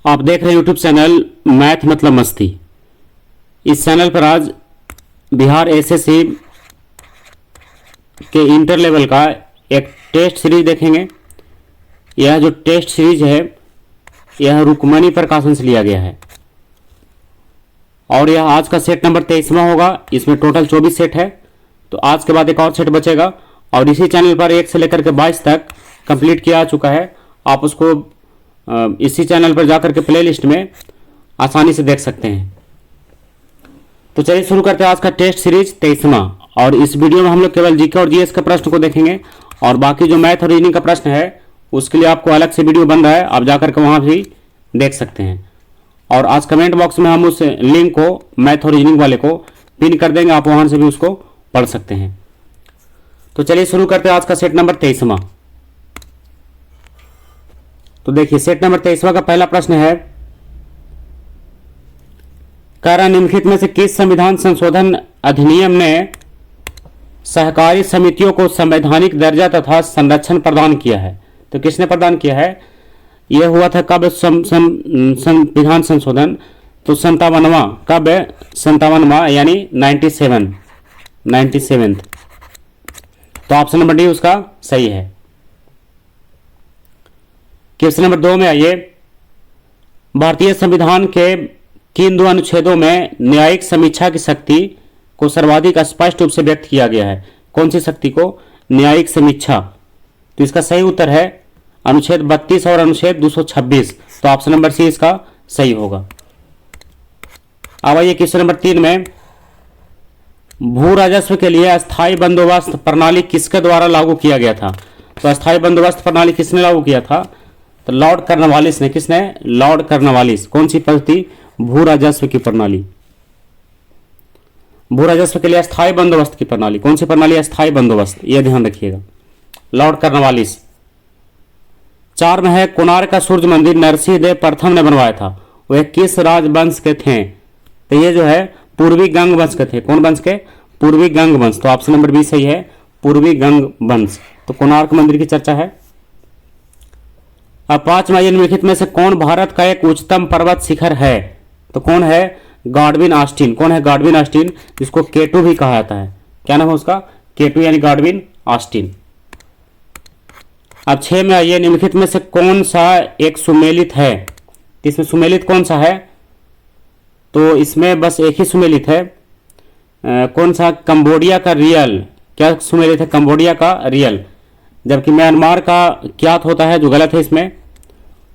आप देख रहे हैं यूट्यूब चैनल मैथ मतलब मस्ती। इस चैनल पर आज बिहार एसएससी के इंटर लेवल का एक टेस्ट सीरीज देखेंगे। यह जो टेस्ट सीरीज है यह रुक्मणी प्रकाशन से लिया गया है और यह आज का सेट नंबर 23वां होगा। इसमें टोटल 24 सेट है, तो आज के बाद एक और सेट बचेगा और इसी चैनल पर 1 से लेकर के 22 तक कंप्लीट किया चुका है। आप उसको इसी चैनल पर जाकर के प्ले लिस्ट में आसानी से देख सकते हैं। तो चलिए शुरू करते हैं आज का टेस्ट सीरीज 23वां। और इस वीडियो में हम लोग केवल जीके और जीएस के प्रश्न को देखेंगे और बाकी जो मैथ और रीजनिंग का प्रश्न है उसके लिए आपको अलग से वीडियो बन रहा है, आप जाकर के वहां भी देख सकते हैं। और आज कमेंट बॉक्स में हम उस लिंक को मैथ और रीजनिंग वाले को पिन कर देंगे, आप वहां से भी उसको पढ़ सकते हैं। तो चलिए शुरू करते हैं आज का सेट नंबर 23वां। तो देखिए सेट नंबर 23वां का पहला प्रश्न है, कार्य निम्नलिखित में से किस संविधान संशोधन अधिनियम ने सहकारी समितियों को संवैधानिक दर्जा तथा संरक्षण प्रदान किया है? तो किसने प्रदान किया है? यह हुआ था कब संविधान संशोधन? तो 57वां। कब? 57वां यानी 97। तो ऑप्शन नंबर डी उसका सही है। क्वेश्चन नंबर 2 में आइए, भारतीय संविधान के किन 2 अनुच्छेदों में न्यायिक समीक्षा की शक्ति को सर्वाधिक स्पष्ट रूप से व्यक्त किया गया है? कौन सी शक्ति को? न्यायिक समीक्षा। तो इसका सही उत्तर है अनुच्छेद 32 और अनुच्छेद 226। तो ऑप्शन नंबर सी इसका सही होगा। अब आइए क्वेश्चन नंबर 3 में, भू राजस्व के लिए अस्थायी बंदोबस्त प्रणाली किसके द्वारा लागू किया गया था? तो अस्थायी बंदोबस्त प्रणाली किसने लागू किया था? तो लॉर्ड कर्नवालिस ने। किसने? Lord Cornwallis. कौन सी पद्धति? भू राजस्व की प्रणाली। भू राजस्व के लिए अस्थायी बंदोबस्त की प्रणाली। कौन सी प्रणाली? अस्थायी बंदोबस्त। यह ध्यान रखिएगा, लॉर्ड कर्नवालिस। 4 में है, कोणार्क का सूर्य मंदिर नरसिंह देव प्रथम ने बनवाया था, वह किस राजवंश के थे? तो ये जो है पूर्वी गंग वंश के थे। कौन वंश के? पूर्वी गंग वंश। तो ऑप्शन नंबर बी सही है, पूर्वी गंग वंश। तो कोणार्क मंदिर की चर्चा है। अब 5 में निम्नलिखित में से कौन भारत का एक उच्चतम पर्वत शिखर है? तो कौन है? Godwin Austen. कौन है? गॉडविन ऑस्टिन, जिसको केटू भी कहा जाता है। क्या नाम है उसका? केटू यानी गॉडविन ऑस्टिन। अब 6 में आइए, निम्नलिखित में से कौन सा एक सुमेलित है? इसमें सुमेलित कौन सा है? तो इसमें बस एक ही सुमेलित है। कौन सा? कंबोडिया का रियल। क्या सुमेलित है? कंबोडिया का रियल। जबकि म्यांमार का क्यात होता है, जो गलत है इसमें।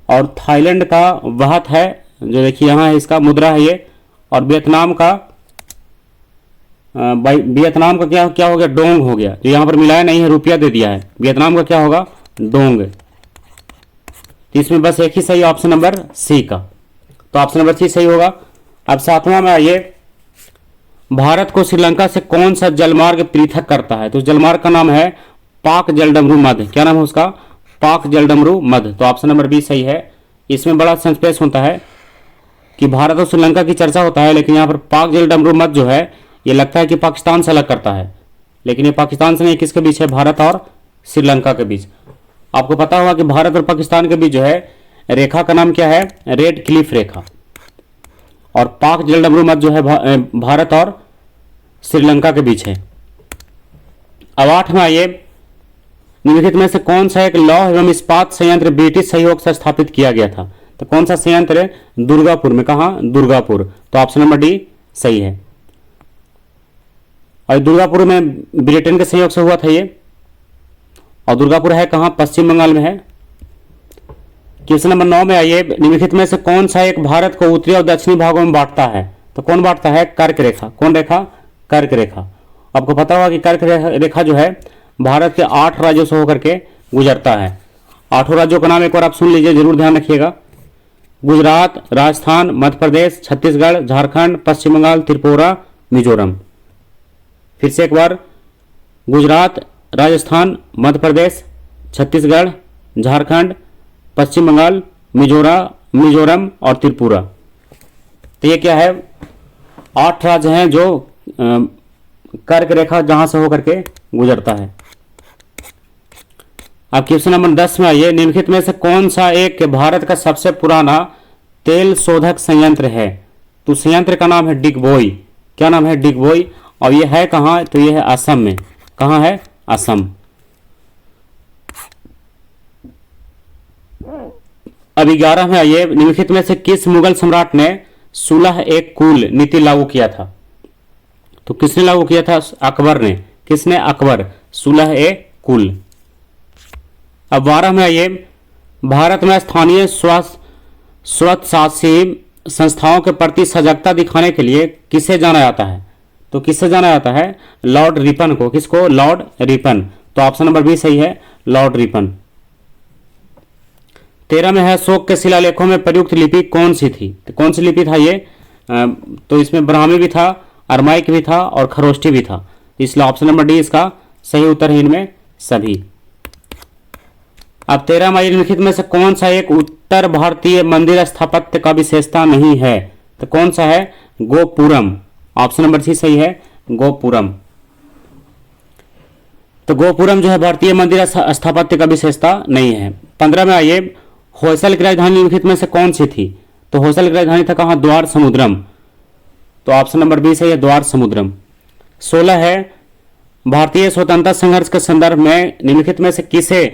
और थाईलैंड का वहत है, जो देखिए यहाँ है, इसका मुद्रा है ये। और वियतनाम का वियतनाम का क्या हो गया? डोंग हो गया। जो यहाँ पर मिलाया नहीं है, रुपया दे दिया है। वियतनाम का क्या होगा? डोंग। तो इसमें बस एक ही सही, ऑप्शन नंबर सी का। तो ऑप्शन नंबर सी सही होगा। अब 7वां में आइए, भारत को श्रीलंका से कौन सा जलमार्ग पृथक करता है? तो जलमार्ग का नाम है पाक जलडमरू मध्य। क्या नाम है उसका? पाक जलडमरू मध्य। तो ऑप्शन नंबर बी सही है। इसमें बड़ा संस्पेश होता है कि भारत और श्रीलंका की चर्चा होता है, लेकिन यहाँ पर पाक जलडमरू मध्य जो है ये लगता है कि पाकिस्तान से अलग करता है, लेकिन ये पाकिस्तान से नहीं, किसके बीच है? भारत और श्रीलंका के बीच। आपको पता होगा कि भारत और पाकिस्तान के बीच जो है रेखा का नाम क्या है? रेड क्लिफ रेखा। और पाक जलडमरू मध्य जो है भारत और श्रीलंका के बीच है। अब 8 में आइए, निम्नलिखित में से कौन सा एक लौह एवं इस्पात संयंत्र ब्रिटिश सहयोग से स्थापित किया गया था? तो कौन सा संयंत्र है? दुर्गापुर में। कहा? दुर्गापुर। तो ऑप्शन नंबर डी सही है। और दुर्गापुर में ब्रिटेन के सहयोग से हुआ था ये। और दुर्गापुर है कहां? पश्चिम बंगाल में है। क्वेश्चन नंबर 9 में आइए, निम्नलिखित में से कौन सा एक भारत को उत्तरी और दक्षिणी भागों में बांटता है? तो कौन बांटता है? कर्क रेखा। कौन रेखा? कर्क रेखा। आपको पता होगा कि कर्क रेखा जो है भारत के 8 राज्यों से होकर के गुजरता है। 8 राज्यों का नाम एक बार आप सुन लीजिए, जरूर ध्यान रखिएगा। गुजरात, राजस्थान, मध्य प्रदेश, छत्तीसगढ़, झारखंड, पश्चिम बंगाल, त्रिपुरा, मिजोरम। फिर से एक बार, गुजरात, राजस्थान, मध्य प्रदेश, छत्तीसगढ़, झारखंड, पश्चिम बंगाल, मिजोरम और त्रिपुरा। तो ये क्या है? 8 राज्य हैं जो कर्क रेखा जहां से होकर के गुजरता है। अब क्वेश्चन नंबर 10 में आइए, निम्नलिखित में से कौन सा एक भारत का सबसे पुराना तेल शोधक संयंत्र है, तो संयंत्र का नाम है डिगबोई। क्या नाम है? डिगबोई। और ये है कहाँ? तो ये है असम में। कहाँ है? असम। अब 11 में आइए, निम्नलिखित में से किस मुगल सम्राट ने सुलह एक कुल नीति लागू किया था? तो किसने लागू किया था? अकबर ने। किसने? अकबर। सुलह ए कुल। अब 12 में आइए, भारत में स्थानीय स्वशासी संस्थाओं के प्रति सजगता दिखाने के लिए किसे जाना जाता है? तो किससे जाना जाता है? लॉर्ड रिपन को। किसको? Lord Ripon. तो ऑप्शन नंबर बी सही है, लॉर्ड रिपन। 13 में है, शोक के शिलालेखों में प्रयुक्त लिपि कौन सी थी? तो कौन सी लिपि था ये? तो इसमें ब्राह्मी भी था, अरमाइक भी था और खरोष्ठी भी था, इसलिए ऑप्शन नंबर डी इसका सही उत्तर है इनमें सभी। अब 13 में निम्नलिखित में से कौन सा एक उत्तर भारतीय मंदिर स्थापत्य का विशेषता नहीं है? तो कौन सा है? गोपुरम। ऑप्शन नंबर सी सही है, गोपुरम। तो गोपुरम जो है भारतीय मंदिर स्थापत्य का विशेषता नहीं है। 15 में आइए, होयसल की राजधानी निम्नलिखित में से कौन सी थी? तो होयसल की राजधानी था कहाँ? द्वार समुद्रम। तो ऑप्शन नंबर बी सही है, द्वार समुद्रम। 16 है, भारतीय स्वतंत्रता संघर्ष के संदर्भ में निम्नलिखित में से किसे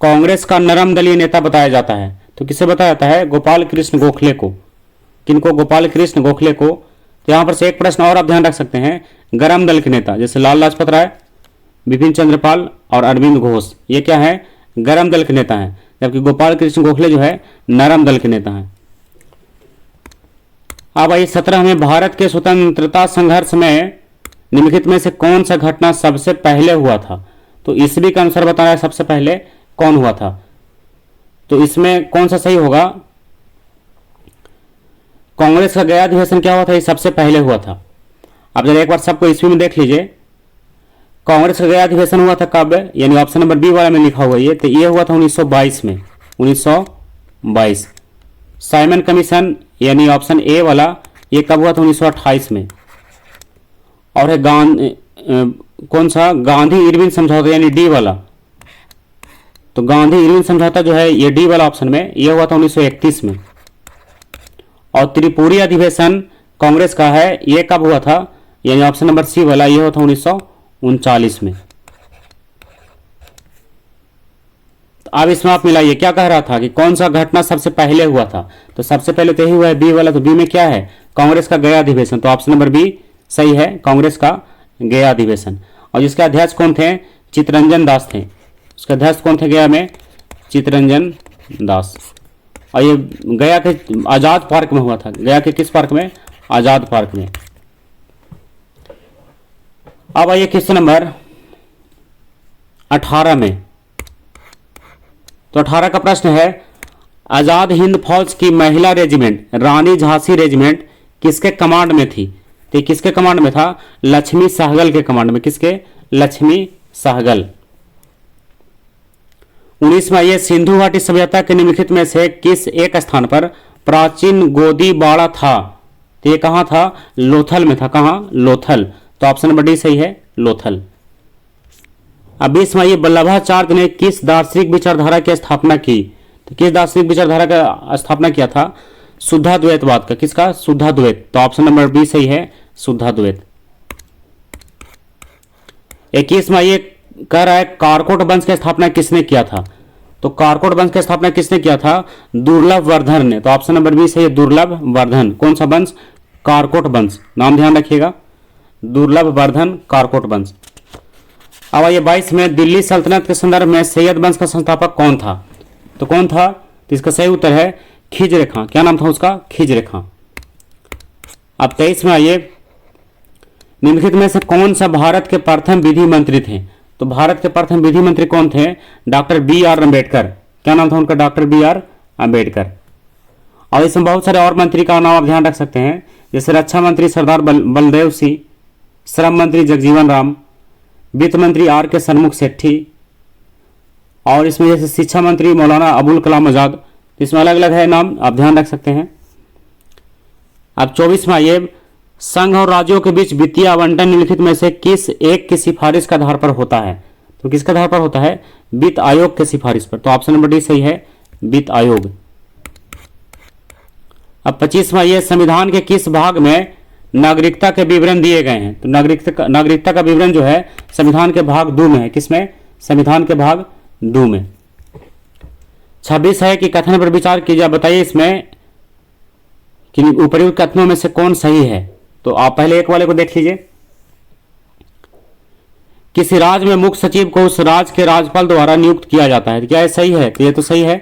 कांग्रेस का नरम दलीय नेता बताया जाता है? तो किसे बताया जाता है? गोपाल कृष्ण गोखले को। किनको? गोपाल कृष्ण गोखले को। तो यहां पर से एक प्रश्न और आप ध्यान रख सकते हैं, गरम दल के नेता जैसे लाल लाजपत राय, बिपिन चंद्रपाल और अरविंद घोष, ये क्या है? गरम दल के नेता हैं, जबकि गोपाल कृष्ण गोखले जो है नरम दल के नेता हैं। अब आइए 17 में, भारत के स्वतंत्रता संघर्ष में निम्नलिखित में से कौन सा घटना सबसे पहले हुआ था? तो ईस्वी के अनुसार बताया सबसे पहले कौन हुआ था? तो इसमें कौन सा सही होगा? कांग्रेस का गया अधिवेशन क्या हुआ था? ये सबसे पहले हुआ था। अब जरा एक बार सबको ईस्वी में देख लीजिए, कांग्रेस का गया अधिवेशन हुआ था कब? यानी ऑप्शन नंबर बी वाला में लिखा हुआ ये, तो ये हुआ था 1922 में, 1922। साइमन कमीशन यानी ऑप्शन ए वाला, ये कब हुआ था? 1928 में। और है कौन सा? गांधी इरविन समझौता यानी डी वाला, तो गांधी इरविन समझौता जो है ये डी वाला ऑप्शन में, ये हुआ था 1931 में। और त्रिपुरी अधिवेशन कांग्रेस का है, ये कब हुआ था? यानी ऑप्शन नंबर सी वाला, ये हुआ था 1939 में। तो अब इसमें आप मिलाइए, क्या कह रहा था कि कौन सा घटना सबसे पहले हुआ था? तो सबसे पहले तो यही हुआ है बी वाला, तो बी में क्या है? कांग्रेस का गया अधिवेशन। तो ऑप्शन नंबर बी सही है, कांग्रेस का गया अधिवेशन। और जिसके अध्यक्ष कौन थे? चित्तरंजन दास थे। उसके अध्यक्ष कौन थे गया में? चित्तरंजन दास। और ये गया के आजाद पार्क में हुआ था। गया के किस पार्क में? आजाद पार्क में। अब आइए क्वेश्चन नंबर 18 में। तो 18 का प्रश्न है, आजाद हिंद फौज की महिला रेजिमेंट रानी झांसी रेजिमेंट किसके कमांड में थी? तो किसके कमांड में था? लक्ष्मी सहगल के कमांड में। किसके? लक्ष्मी सहगल। 19 में आइए, सिंधु घाटी सभ्यता के निम्नलिखित में से किस एक स्थान पर प्राचीन गोदी बाड़ा था? तो ये कहां था? लोथल में था। कहां? लोथल। तो ऑप्शन नंबर डी सही है, लोथल। अब 20 में आइए, वल्लभाचार्य ने किस दार्शनिक विचारधारा की स्थापना की? तो किस दार्शनिक विचारधारा का स्थापना किया था? शुद्धाद्वैतवाद का। किसका? शुद्धाद्वैत। तो ऑप्शन नंबर बी सही है, शुद्धाद्वैत। 21 में आइए, कह रहा है कारकोट वंश की स्थापना किसने किया था? तो कारकोट वंश की स्थापना किसने किया था? दुर्लभ वर्धन ने। तो ऑप्शन नंबर बी सही है, दुर्लभ वर्धन। कौन सा वंश? कारकोट वंश। नाम ध्यान रखिएगा, दुर्लभ वर्धन कारकोट वंश। अब आइए 22 में, दिल्ली सल्तनत के संदर्भ में सैयद वंश का संस्थापक कौन था? तो कौन था? तो इसका सही उत्तर है खिज्र खां। क्या नाम था उसका? खिज्र खां। अब 23 में आइए, निम्नलिखित में से कौन सा भारत के प्रथम विधि मंत्री थे? तो भारत के प्रथम विधि मंत्री कौन थे? Doctor B R Ambedkar. क्या नाम था उनका? Doctor B R Ambedkar. और इसमें बहुत सारे और मंत्री का नाम आप ध्यान रख सकते हैं, जैसे रक्षा मंत्री सरदार बलदेव सिंह, श्रम मंत्री जगजीवन राम, वित्त मंत्री आर के सन्मुख सेठी, और इसमें जैसे शिक्षा मंत्री मौलाना अबुल कलाम आजाद। इसमें अलग अलग है नाम, आप ध्यान रख सकते हैं। अब 24 में आइए, संघ और राज्यों के बीच वित्तीय आवंटन निम्नलिखित में से किस एक की सिफारिश के आधार पर होता है? तो किसके आधार पर होता है? वित्त आयोग के सिफारिश पर। तो ऑप्शन नंबर डी सही है, वित्त आयोग। अब 25वां, ये संविधान के किस भाग में नागरिकता के विवरण दिए गए हैं? तो नागरिकता का विवरण जो है संविधान के भाग 2 में है। किसमें? संविधान के भाग 2 में। 26 है कि कथन पर विचार कीजिए, बताइए इसमें कि उपर्युक्त कथनों में से कौन सही है। तो आप पहले एक वाले को देख लीजिए। किसी राज्य में मुख्य सचिव को उस राज्य के राज्यपाल द्वारा नियुक्त किया जाता है, तो क्या ये सही है? तो ये तो सही है।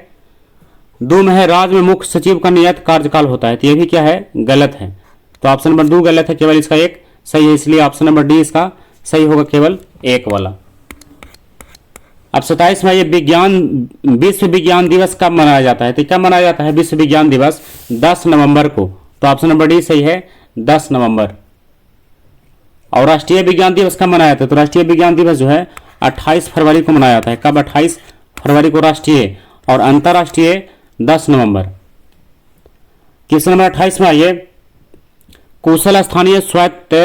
2 में है राज्य में मुख्य सचिव का नियत कार्यकाल होता है, तो ये भी क्या है? गलत है। तो ऑप्शन नंबर 2 गलत है, केवल इसका एक सही है, इसलिए ऑप्शन नंबर डी इसका सही होगा, केवल एक वाला। अब 27 में ये विश्व विज्ञान दिवस कब मनाया जाता है? तो कब मनाया जाता है विश्व विज्ञान दिवस? 10 नवंबर को। तो ऑप्शन नंबर डी सही है, 10 नवंबर। और राष्ट्रीय विज्ञान दिवस कब मनाया जाता है? तो राष्ट्रीय विज्ञान दिवस जो है 28 फरवरी को मनाया जाता है। कब? 28 फरवरी को राष्ट्रीय, और अंतर्राष्ट्रीय 10 नवंबर। क्वेश्चन नंबर 28 में आइए, कुशल स्थानीय स्वायत्त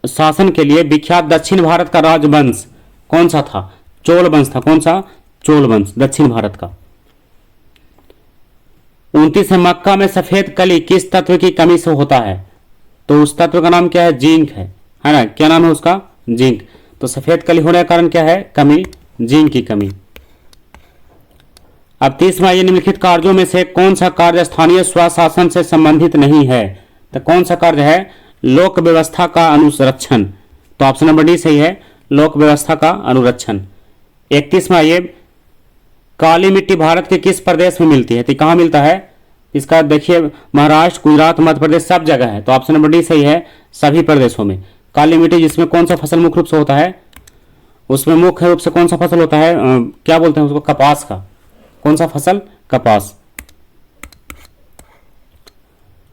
शासन के लिए विख्यात दक्षिण भारत का राजवंश कौन सा था? चोल वंश था। कौन सा? चोल वंश, दक्षिण भारत का। 29 है, मक्का में सफेद कली किस तत्व की कमी से होता है? तो उस तत्व का नाम क्या है? जिंक है ना? क्या नाम है उसका? जिंक। तो सफेद कली होने का कारण क्या है? कमी, जिंक की कमी। अब 30वां, ये निम्नलिखित कार्यों में से कौन सा कार्य स्थानीय स्वशासन से संबंधित नहीं है? तो कौन सा कार्य है? लोक व्यवस्था का अनुरक्षण। तो ऑप्शन नंबर डी सही है, लोक व्यवस्था का अनुरक्षण। 31वां, ये काली मिट्टी भारत के किस प्रदेश में मिलती है? तो कहाँ मिलता है? इसका देखिए, महाराष्ट्र, गुजरात, मध्य प्रदेश, सब जगह है। तो ऑप्शन नंबर डी सही है, सभी प्रदेशों में काली मिट्टी। जिसमें कौन सा फसल मुख्य रूप से होता है? उसमें मुख्य रूप से कौन सा फसल होता है? क्या बोलते हैं उसको? कपास का। कौन सा फसल? कपास।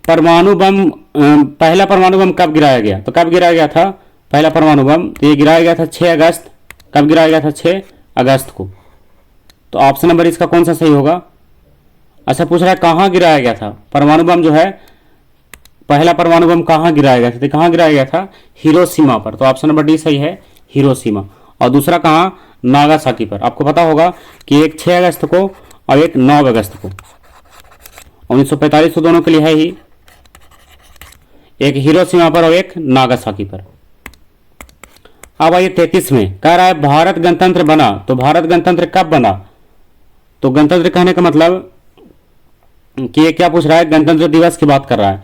परमाणु बम, पहला परमाणु बम कब गिराया गया? तो कब गिराया गया था पहला परमाणु बम? तो ये गिराया गया था 6 अगस्त। कब गिराया गया था? 6 अगस्त को। तो ऑप्शन नंबर इसका कौन सा सही होगा? अच्छा, पूछ रहा है कहाँ गिराया गया था परमाणु बम जो है, पहला परमाणु बम कहाँ गिराया गया था? तो कहाँ गिराया गया था? हिरोशिमा पर। तो ऑप्शन नंबर डी सही है, हिरोशिमा। और दूसरा कहाँ? नागासाकी पर। आपको पता होगा कि एक 6 अगस्त को और एक 9 अगस्त को। 1945 तो दोनों के लिए है ही, एक हिरोशिमा पर और एक नागासाकी पर। अब आइए 33 में, कह रहा है भारत गणतंत्र बना। तो भारत गणतंत्र कब बना? तो गणतंत्र कहने का मतलब कि ये क्या पूछ रहा है? गणतंत्र दिवस की बात कर रहा है।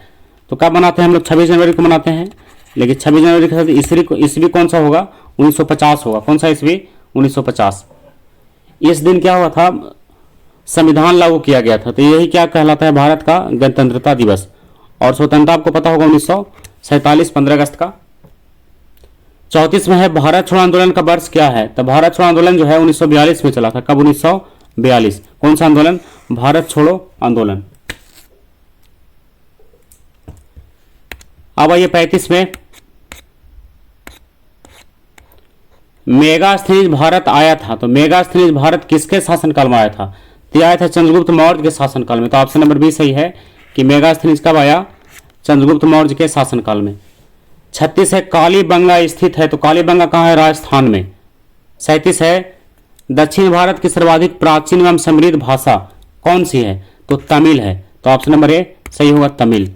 तो कब मनाते हैं हम लोग? 26 जनवरी को मनाते हैं। लेकिन 26 जनवरी के साथ ईस्वी कौन सा होगा? 1950 होगा। कौन सा ईस्वी? 1950। इस दिन क्या हुआ था? संविधान लागू किया गया था। तो यही क्या कहलाता है? भारत का गणतंत्रता दिवस। और स्वतंत्रता आपको पता होगा 1947 15 अगस्त का। 34 में है, भारत छोड़ो आंदोलन का वर्ष क्या है? तो भारत छोड़ो आंदोलन जो है 1942 में चला था। कब? 1942। कौन सा आंदोलन? भारत छोड़ो आंदोलन। अब आइए 35 में, मेगास्थनीज भारत आया था। तो मेगास्थनीज भारत किसके शासनकाल में आया था? तो आया था चंद्रगुप्त मौर्य के शासनकाल में। तो ऑप्शन नंबर बी सही है कि मेगास्थनीज कब आया? चंद्रगुप्त मौर्य के शासनकाल में। 36 है, कालीबंगा स्थित है। तो कालीबंगा कहाँ है? राजस्थान में। 37 है, दक्षिण भारत की सर्वाधिक प्राचीन एवं समृद्ध भाषा कौन सी है? तो तमिल है। तो ऑप्शन नंबर ए सही होगा, तमिल।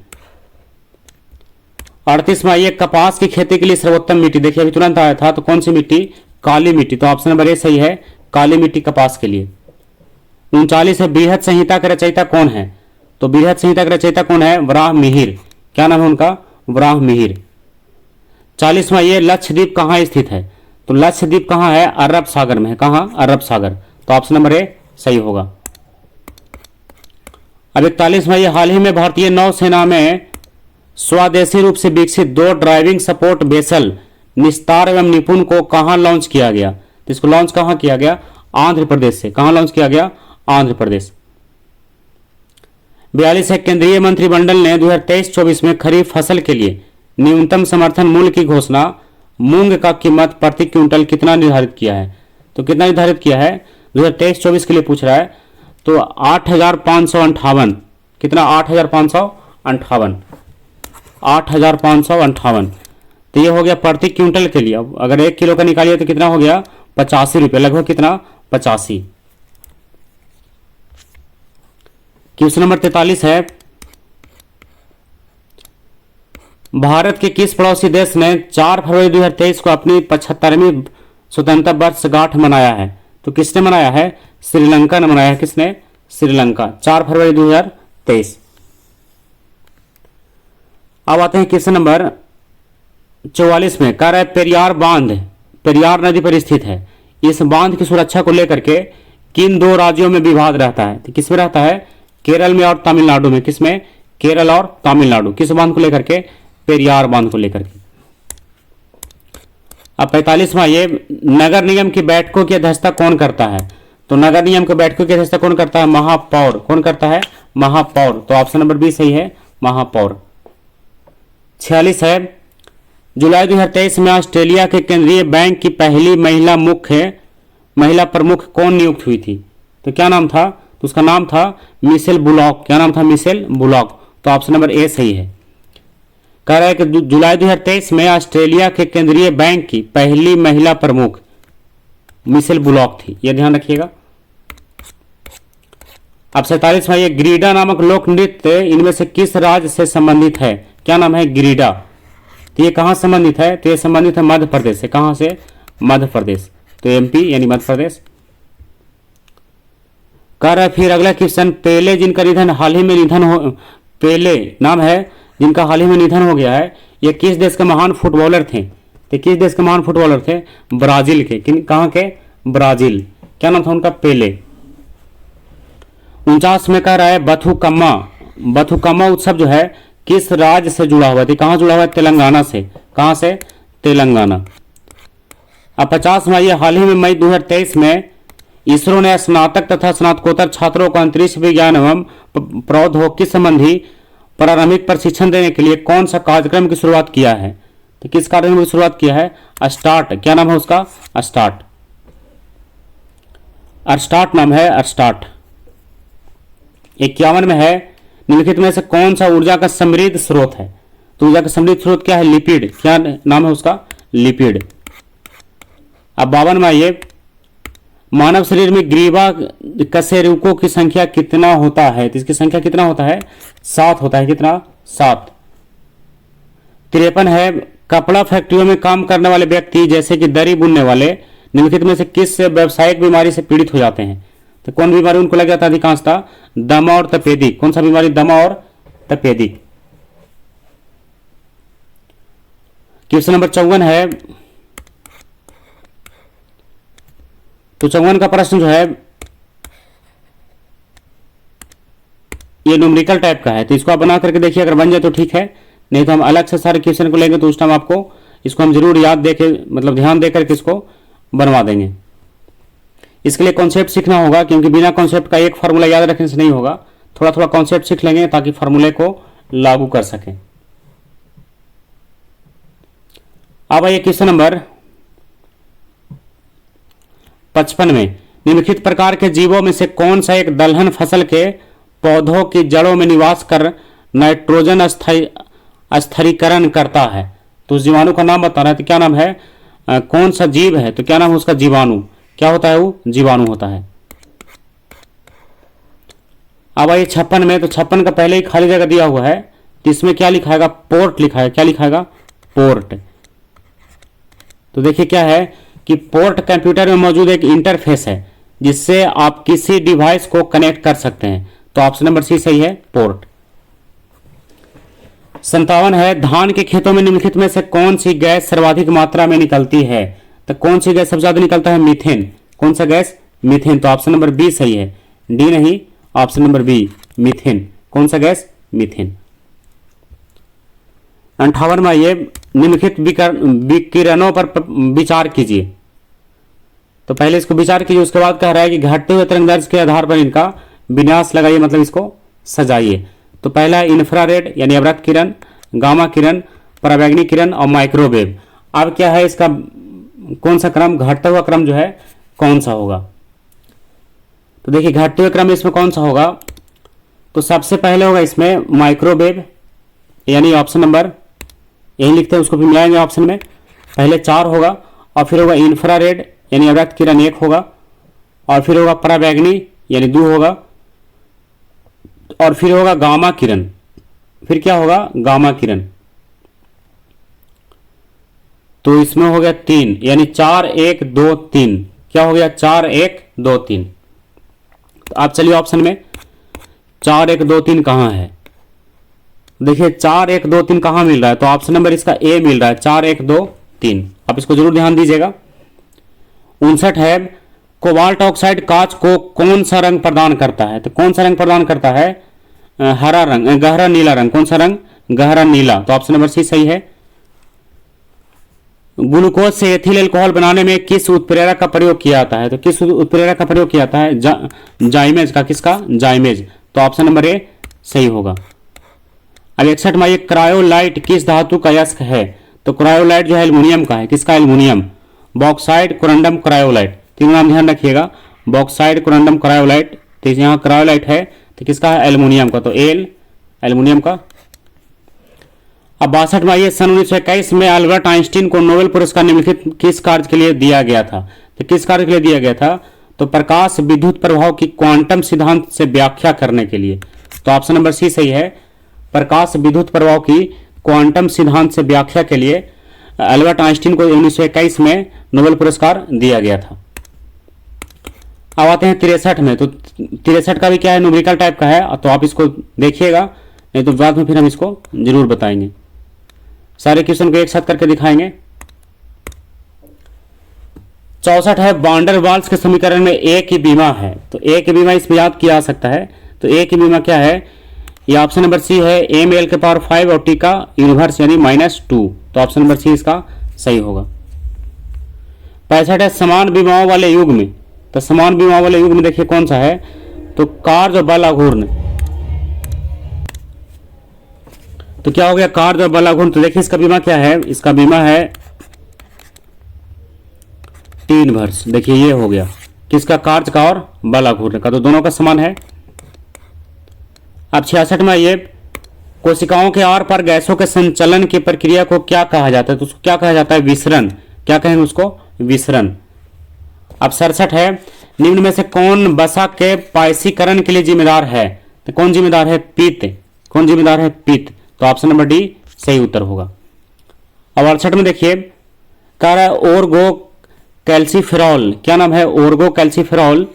38 में आइए, कपास की खेती के लिए सर्वोत्तम मिट्टी। देखिए अभी तुरंत आया था, तो कौन सी मिट्टी? काली मिट्टी। तो ऑप्शन नंबर ए सही है, काली मिट्टी कपास के लिए। 39 है, बृहद संहिता के रचयिता कौन है? तो बृहद संहिता के रचयिता कौन है? वराह मिहिर। क्या नाम है उनका? वराह मिहिर। 40 में ये, लक्षद्वीप कहाँ स्थित है? तो लक्षद्वीप कहाँ है? अरब सागर में है। कहाँ? अरब सागर। तो ऑप्शन नंबर ए सही होगा। अब 41 में ये, हाल ही में भारतीय नौसेना में स्वदेशी रूप से विकसित 2 ड्राइविंग सपोर्ट वेसल निस्तार एवं निपुण को कहाँ लॉन्च किया गया? तो इसको लॉन्च कहाँ किया गया? आंध्र प्रदेश से। कहाँ लॉन्च किया गया? आंध्र प्रदेश। 42 है, केंद्रीय मंत्रिमंडल ने 2023-24 में खरीफ फसल के लिए न्यूनतम समर्थन मूल्य की घोषणा मूंग का कीमत प्रति क्विंटल कितना निर्धारित किया है? तो कितना निर्धारित किया है? 2023-24 के लिए पूछ रहा है। तो 8,558। कितना? 8,558। 8,558। तो ये हो गया प्रति क्विंटल के लिए। अब अगर 1 किलो का निकालिए तो कितना हो गया? 85 रुपये। लगभग कितना? 85। क्वेश्चन नंबर 43 है, भारत के किस पड़ोसी देश ने 4 फरवरी 2023 को अपनी 75वीं स्वतंत्रता वर्षगांठ मनाया है? तो किसने मनाया है? श्रीलंका ने मनाया है। किसने? श्रीलंका, 4 फरवरी 2023। अब आते हैं क्वेश्चन नंबर 44 में। कह रहा है पेरियार बांध पेरियार नदी पर स्थित है। इस बांध की सुरक्षा को लेकर के किन 2 राज्यों में विवाद रहता है? तो किसमें रहता है? केरल में और तमिलनाडु में। किसमें? केरल और तमिलनाडु। किस बांध को लेकर के? पेरियार बांध को लेकर के। अब 45वां ये नगर निगम की बैठकों की अध्यक्षता कौन करता है? तो नगर निगम की बैठकों की अध्यक्षता कौन करता है? महापौर। कौन करता है? महापौर। तो ऑप्शन नंबर बी सही है, महापौर। 46 है जुलाई 2023 में ऑस्ट्रेलिया के केंद्रीय बैंक की पहली महिला प्रमुख कौन नियुक्त हुई थी? तो क्या नाम था? तो उसका नाम था मिशेल बुलॉक। क्या नाम था? Michelle Bullock. तो ऑप्शन नंबर ए सही है। कह रहा है कि जुलाई 2023 में ऑस्ट्रेलिया के केंद्रीय बैंक की पहली महिला प्रमुख मिशेल बुलॉक थी, यह ध्यान रखिएगा। अब 47वां ये ग्रीडा नामक लोक नृत्य इनमें से किस राज्य से संबंधित है? क्या नाम है? ग्रीडा। तो ये कहां संबंधित है? तो ये संबंधित है मध्य प्रदेश से। कहां से? मध्य प्रदेश। तो एमपी यानी मध्य प्रदेश। कह रहा है फिर अगला क्वेश्चन, पेले जिनका निधन हाल ही में पेले नाम है जिनका हाल ही में निधन हो गया है, ये किस देश के महान फुटबॉलर थे? तो किस देश के महान फुटबॉलर थे? ब्राजील के। कहां के? ब्राजील। क्या नाम था उनका? पेले। 49 में कह रहा है बथुकम्मा उत्सव जो है किस राज्य से जुड़ा हुआ है? कहां जुड़ा हुआ है? तेलंगाना से। कहां से? तेलंगाना। अब 50वां ये हाल ही में मई 2023 में इसरो ने स्नातक तथा स्नातकोत्तर छात्रों को अंतरिक्ष विज्ञान एवं प्रौद्योगिकी संबंधी प्रारंभिक प्रशिक्षण देने के लिए कौन सा कार्यक्रम की शुरुआत किया है? तो किस कार्यक्रम की शुरुआत किया है? स्टार्ट। क्या नाम है उसका? स्टार्ट। अर्स्टाट नाम है, अर्स्टाट। 51 में है निम्नलिखित में से कौन सा ऊर्जा का समृद्ध स्रोत है? तो ऊर्जा का समृद्ध स्रोत क्या है? लिपिड। क्या नाम है उसका? लिपिड। अब 52 में आइए, मानव शरीर में ग्रीवा कशेरुकों की संख्या कितना होता है? तो इसकी संख्या कितना होता है? 7 होता है। कितना? 7। 53 है कपड़ा फैक्ट्रियों में काम करने वाले व्यक्ति जैसे कि दरी बुनने वाले निम्नलिखित में से किस व्यावसायिक बीमारी से पीड़ित हो जाते हैं? तो कौन बीमारी उनको लग जाता है अधिकांशतः? दमा और तपेदिक। कौन सा बीमारी? दमा और तपेदिक। क्वेश्चन नंबर 54 है, तो 54 का प्रश्न जो है ये न्यूमेरिकल टाइप का है, तो इसको आप बना करके देखिए, अगर बन जाए तो ठीक है, नहीं तो हम अलग से सारे क्वेश्चन को लेंगे तो उस टाइम आपको इसको हम जरूर याद देके मतलब ध्यान देकर के इसको बनवा देंगे। इसके लिए कॉन्सेप्ट सीखना होगा, क्योंकि बिना कॉन्सेप्ट का एक फार्मूला याद रखने से नहीं होगा। थोड़ा थोड़ा कॉन्सेप्ट सीख लेंगे ताकि फार्मूले को लागू कर सकें। अब आइए क्वेश्चन नंबर 55 में, निम्नलिखित प्रकार के जीवों में से कौन सा एक दलहन फसल के पौधों की जड़ों में निवास कर नाइट्रोजन स्थिरीकरण करता है? तो उस जीवाणु का नाम बताना है। तो क्या नाम है? कौन सा जीव है? तो क्या नाम है उसका? जीवाणु। क्या होता है वो? जीवाणु होता है। अब आइए 56 में, तो 56 का पहले ही खाली जगह दिया हुआ है, तो इसमें क्या लिखाएगा? पोर्ट लिखा है। क्या लिखाएगा? पोर्ट। तो देखिए क्या है कि पोर्ट कंप्यूटर में मौजूद एक इंटरफेस है जिससे आप किसी डिवाइस को कनेक्ट कर सकते हैं। तो ऑप्शन नंबर सी सही है, पोर्ट। 57 है, धान के खेतों में निम्नलिखित में से कौन सी गैस सर्वाधिक मात्रा में निकलती है? तो कौन सी गैस सबसे ज्यादा निकलता है? मीथेन। कौन सा गैस? मीथेन। तो ऑप्शन नंबर बी सही है, डी नहीं, ऑप्शन नंबर बी मीथेन। कौन सा गैस? मीथेन। 58 में ये निम्नलिखित विकिरणों पर विचार कीजिए। तो पहले इसको विचार कीजिए, उसके बाद कह रहा है कि घटते हुए तरंगदैर्घ्य के आधार पर इनका विन्यास लगाइए, मतलब इसको सजाइए। तो पहला इंफ्रारेड यानी अवरक्त किरण, गामा किरण, पराबैंगनी किरण और माइक्रोवेव। अब क्या है इसका कौन सा क्रम? घटता हुआ क्रम जो है कौन सा होगा? तो देखिए घटते हुए क्रम इसमें कौन सा होगा? तो सबसे पहले होगा इसमें माइक्रोवेव, यानी ऑप्शन नंबर यही लिखते हैं, उसको भी मिलाएंगे ऑप्शन में। पहले 4 होगा और फिर होगा इंफ्रारेड यानी अवरक्त किरण 1 होगा, और फिर होगा पराबैंगनी यानी 2 होगा, और फिर होगा गामा किरण। फिर क्या होगा? गामा किरण। तो इसमें हो गया 3, यानी 4 1 2 3। क्या हो गया? 4 1 2 3। तो आप चलिए ऑप्शन में 4 1 2 3 कहाँ है? देखिए 4 1 2 3 कहाँ मिल रहा है? तो ऑप्शन नंबर इसका ए मिल रहा है, 4 1 2 3। आप इसको जरूर ध्यान दीजिएगा। 59 है, कोबाल्ट ऑक्साइड कांच को कौन सा रंग प्रदान करता है? तो कौन सा रंग प्रदान करता है? हरा रंग, गहरा नीला रंग। कौन सा रंग? गहरा नीला। तो ऑप्शन नंबर सी सही है। ग्लूकोज से एथिल अल्कोहल बनाने में किस उत्प्रेरक का प्रयोग किया जाता है? तो किस उत्प्रेरक का प्रयोग किया जाता है? जाइमेज का। किसका? जाइमेज। तो ऑप्शन नंबर ए सही होगा। अब 61 में, क्रायोलाइट किस धातु का अयस्क है? तो क्रायोलाइट जो है एल्युमिनियम का है। किसका? एल्युमिनियम। बॉक्साइड, कोरंडम, क्रायोलाइट, तीनों नाम ध्यान रखिएगा। Bauxite, corundum, cryolite. तो यहाँ क्रायोलाइट है तो किसका है? एल्युमिनियम का। तो एल एल्युमिनियम का। अब 62 में आइए, सन 1921 में अल्बर्ट आइंस्टीन को नोबेल पुरस्कार निम्नलिखित किस कार्य के लिए दिया गया था? तो किस कार्य के लिए दिया गया था? तो प्रकाश विद्युत प्रभाव की क्वांटम सिद्धांत से व्याख्या करने के लिए। तो ऑप्शन नंबर सी सही है। प्रकाश विद्युत प्रभाव की क्वांटम सिद्धांत से व्याख्या के लिए अल्बर्ट आइंस्टीन को 1921 में नोबेल पुरस्कार दिया गया था। अब आते हैं 63 में। तो 63 का भी क्या है? न्यूमेरिकल टाइप का है, तो आप इसको देखिएगा, नहीं तो बाद में फिर हम इसको जरूर बताएंगे। सारे क्वेश्चन को एक साथ करके दिखाएंगे। 64 है, वांडर वाल्स के समीकरण में ए की बीमा है। तो ए की बीमा इसमें याद किया जा सकता है। तो ए की बीमा क्या है? ये ऑप्शन नंबर सी है, एम एल के पावर 5 और टी का इनवर्स यानी -2। तो ऑप्शन नंबर सी इसका सही होगा। 65 है, समान बीमाओं वाले युग में। तो समान बीमाओं वाले युग में देखिए कौन सा है? तो कार्य और बल आघूर्ण। तो क्या हो गया? कार्य और बल आघूर्ण। तो देखिए इसका बीमा क्या है? इसका बीमा है टी इनवर्स। देखिए ये हो गया किसका? कार्य का और बल आघूर्ण का। तो दोनों का समान है। अब 66 में ये, कोशिकाओं के आर पार गैसों के संचलन की प्रक्रिया को क्या कहा जाता है? तो उसको क्या कहा जाता है? विसरण। क्या कहेंगे उसको? विसरण। अब 67 है, निम्न में से कौन वसा के पायसीकरण के लिए जिम्मेदार है? तो कौन जिम्मेदार है? पित्त। कौन जिम्मेदार है? पित्त। तो ऑप्शन नंबर डी सही उत्तर होगा। अब 68 में देखिए, कह रहा है ओर्गो कैल्सीफेरॉल। क्या नाम है? ओर्गो कैल्सीफेरॉल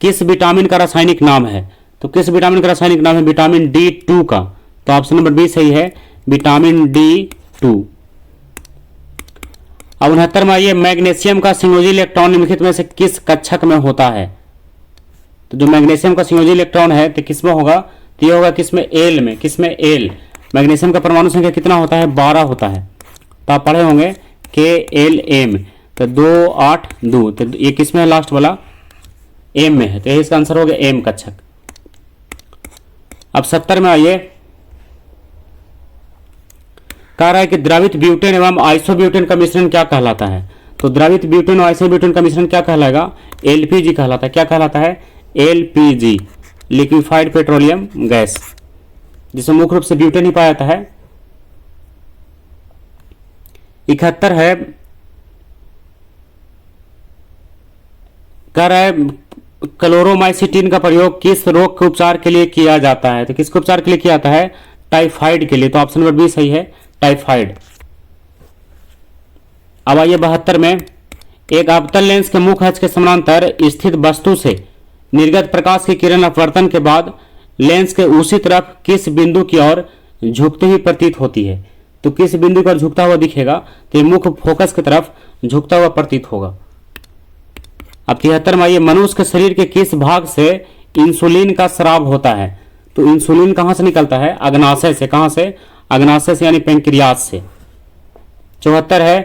किस विटामिन का रासायनिक नाम है? तो किस विटामिन का रासायनिक नाम है? विटामिन D2 का। तो ऑप्शन नंबर बी सही है, विटामिन D2। अब 69 में आइए, मैग्नीशियम का संयोजी इलेक्ट्रॉन निम्नलिखित में से किस कक्षक में होता है? तो जो मैग्नीशियम का संयोजी इलेक्ट्रॉन है तो किसमें होगा? तो ये होगा किसमें? एल में। किसमें? एल। मैग्नीशियम का परमाणु संख्या कितना होता है? 12 होता है। तो आप पढ़े होंगे KLM। तो 2 8 2। तो ये किसमें है? लास्ट वाला एम में है। तो इसका आंसर हो गया एम कक्षक। अब 70 में आइए, कह रहा है कि द्रवित ब्यूटेन एवं आइसोब्यूटेन का मिश्रण क्या कहलाता है? तो द्रवित ब्यूटेन और आइसोब्यूटेन का मिश्रण क्या कहलाएगा? LPG कहलाता है। क्या कहलाता है? LPG, लिक्विफाइड पेट्रोलियम गैस, जिसमें मुख्य रूप से ब्यूटेन ही पाया जाता है। 71 है, कह रहा है क्लोरोमाइसिटिन का प्रयोग किस रोग के उपचार के लिए किया जाता है? तो किसके उपचार के लिए किया जाता है? टाइफाइड के लिए। तो ऑप्शन नंबर बी सही है, टाइफाइड। अब आइए 72 में, एक अवतल लेंस के मुख्य अक्ष के समानांतर स्थित वस्तु से निर्गत प्रकाश की किरण अपवर्तन के बाद लेंस के उसी तरफ किस बिंदु की ओर झुकती हुई प्रतीत होती है? तो किस बिंदु पर झुकता हुआ दिखेगा? तो ये मुख्य फोकस की तरफ झुकता हुआ प्रतीत होगा। अब 73 में आइए, मनुष्य के शरीर के किस भाग से इंसुलिन का स्राव होता है? तो इंसुलिन कहां से निकलता है? अग्नाशय से। कहां से? अग्नाशय से यानी पेंक्रियास से। 74 है,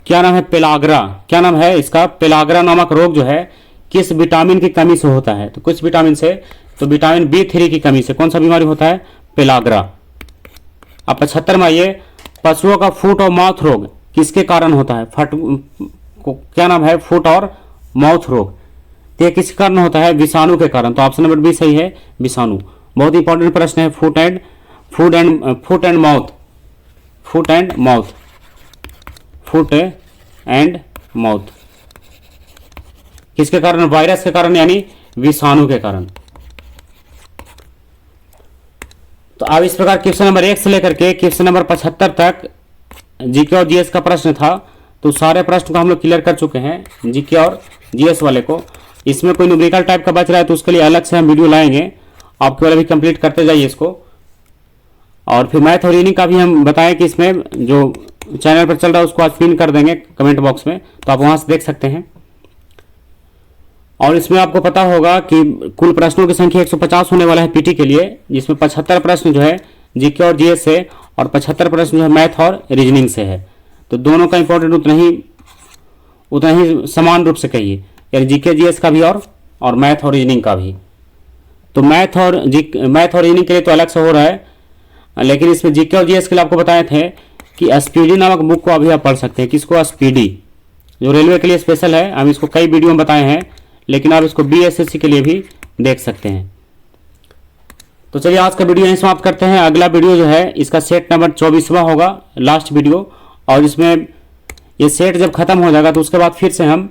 क्या नाम है? पेलाग्रा। क्या नाम है इसका? पेलाग्रा नामक रोग जो है किस विटामिन की कमी से होता है? तो किस विटामिन से? तो विटामिन B3 की कमी से। कौन सा बीमारी होता है? पेलाग्रा। अब 75 में आइए, पशुओं का फुट और माउथ रोग किसके कारण होता है? क्या नाम है? फुट और माउथ रोग। तो यह किस कारण होता है? विषाणु के कारण। तो ऑप्शन नंबर बी सही है, विषाणु। बहुत इंपॉर्टेंट प्रश्न है, foot and mouth. Foot and mouth. Foot and mouth किसके कारण? वायरस के कारण यानी विषाणु के कारण। तो अब इस प्रकार क्वेश्चन नंबर 1 से लेकर के क्वेश्चन नंबर 75 तक जीके और जीएस का प्रश्न था, तो सारे प्रश्न को हम लोग क्लियर कर चुके हैं जीके और जीएस वाले को। इसमें कोई न्यूमेरिकल टाइप का बच रहा है तो उसके लिए अलग से हम वीडियो लाएंगे, आप केवल अभी कंप्लीट करते जाइए इसको। और फिर मैथ और रीजनिंग का भी हम बताएं कि इसमें जो चैनल पर चल रहा है उसको आज पिन कर देंगे कमेंट बॉक्स में, तो आप वहां से देख सकते हैं। और इसमें आपको पता होगा कि कुल प्रश्नों की संख्या 150 होने वाला है पीटी के लिए, जिसमें 75 प्रश्न जो है जीके और जीएस से और 75 प्रश्न जो है मैथ और रीजनिंग से है। तो दोनों का इंपॉर्टेंट उतना ही समान रूप से कहिए, यानी जीके जीएस का भी और मैथ और रीजनिंग का भी। तो मैथ और रीजनिंग के लिए तो अलग से हो रहा है, लेकिन इसमें जीके और जीएस के लिए आपको बताए थे कि स्पीडी नामक बुक को अभी आप पढ़ सकते हैं। किसको? स्पीडी, जो रेलवे के लिए स्पेशल है। हम इसको कई वीडियो में बताए हैं, लेकिन आप इसको बीएसएससी के लिए भी देख सकते हैं। तो चलिए आज का वीडियो यहीं समाप्त करते हैं। अगला वीडियो जो है इसका सेट नंबर 24वां होगा, लास्ट वीडियो। और इसमें ये सेट जब खत्म हो जाएगा तो उसके बाद फिर से हम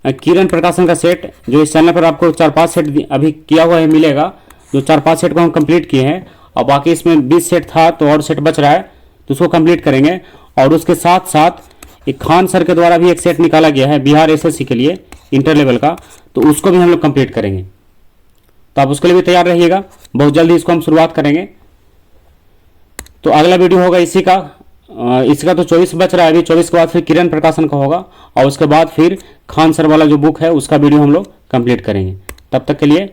किरण प्रकाशन का सेट, जो इस चैनल पर आपको 4-5 सेट अभी किया हुआ है मिलेगा, जो 4-5 सेट को हम कंप्लीट किए हैं। और बाकी इसमें 20 सेट था तो और सेट बच रहा है, तो उसको कंप्लीट करेंगे। और उसके साथ साथ एक खान सर के द्वारा भी एक सेट निकाला गया है बिहार एसएससी के लिए इंटर लेवल का, तो उसको भी हम लोग कंप्लीट करेंगे। तो आप उसके लिए भी तैयार रहिएगा, बहुत जल्दी इसको हम शुरुआत करेंगे। तो अगला वीडियो होगा इसका तो 24 बच रहा है अभी, 24 के बाद फिर किरण प्रकाशन का होगा, और उसके बाद फिर खान सर वाला जो बुक है उसका वीडियो हम लोग कंप्लीट करेंगे। तब तक के लिए